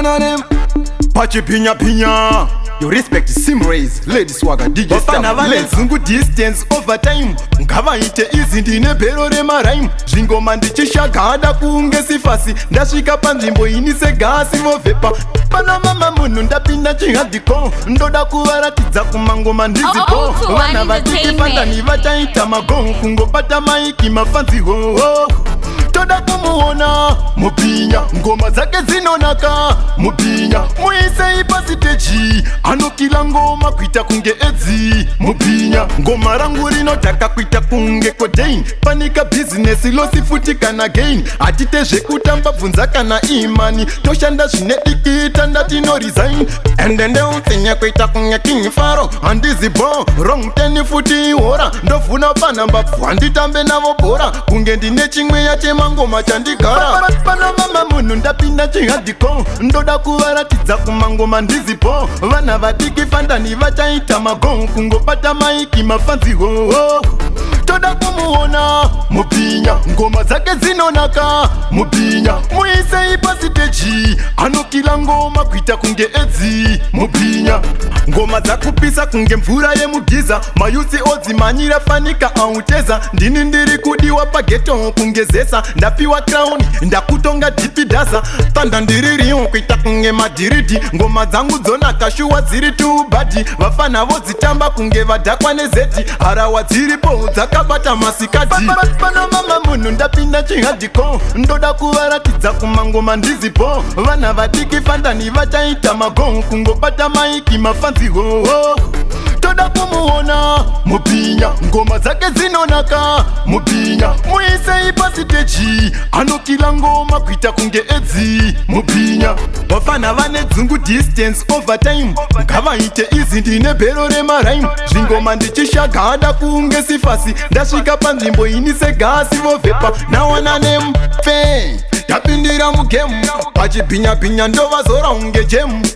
Nawana name Pachi pinya pinya. You respect sim raise, lady swagger, DJ Star. Let's go distance over time. Ngava ite easy ndine bero re maraim. Zvingoma ndichishagada kunge sifasi. Ndasvika panzvimbo inise gasi vovepa. Pana mama munhu ndapinda chihadhiko. Ndoda kuvaratidza kumangoma ndizipo. Vana vatikipanda ni vachaita mago. Kungopata maiki mafanzi ho. Toda kumuona Mupinya, ngoma zake zinonaka Mupinya, muise ipasiteji anokila ngoma kuita kunge edzi Mupinya, ngoma rangu rinotaka kuita kunge kodein. Panika business losifutika na gain. Atitezve kutamba bvunza kana imani. Toshanda zvinedikita ndati no resign. Endende utsinya kuita kunge king faro. Handizi bo, wrong teni futi hora. Ndofuna panamba handitambe navo bora. Kunge ndine chimwe yache mangoma chandigara. Pana mama munhu ndapinda chihadhiko. Ndoda kuvaratidza kumangoma ndizipo. Vana vadiki fandani vachaita mago. Kungopata maiki mafanzi ho. Toda kumuona Mupinya, ngoma zake zinonaka Mupinya, muise ipasiteji anokila ngoma kuita kunge edzi Mupinya, ngoma zakupisa kunge mvura yemugiza. Mayusi odzimanyira fanika auteza. Ndini ndiri kudiwa pageto kungezesa. Ndapiwa crown ndakutonga dipidasa. Tanda ndiri riyo kuita kunge madiridi. Ngoma dzangu dzonaka shuwa dziri tubadi. Vafana vodzitamba kunge vadhakwa nezeti. Harawa dziripo dzakabata masikati. Pana mama munhu ndapinda chihadhiko. Ndoda kuvaratidza kumangoma ndizipo. Vana vadiki fandani vachaita mago. Kungopata maiki mafanzi ho. Toda kumuona Mupinya, ngoma zake zinonaka Mupinya, muise ipasiteji anokila ngoma kuita kunge edzi Mupinya, vafana vane dzungu distance over time. Ngava ite easy ndine bero re maraim. Zvingoma ndichishagada kunge sifasi. Ndasvika panzvimbo inise gasi vovepa. Nawana name fe ndapindira mugame. Pachibhinya bhinya ndovazora unge jemu.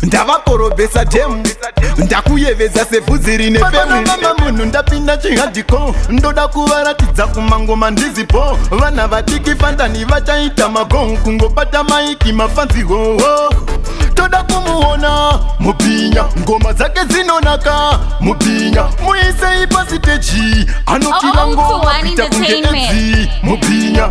Ndavakorobesa demu. Ndakuyevedza sebvudzi rine femu. Mama munhu ndapinda chihadhiko. Ndoda kuvaratidza kumangoma ndizipo. Vana vadiki fandani vachaita mago. Kungopata maiki mafanzi ho. Toda kumuona Mupinya, ngoma zake zinonaka Mupinya, muise ipasiteji anokila ngoma kuita kunge edzi Mupinya.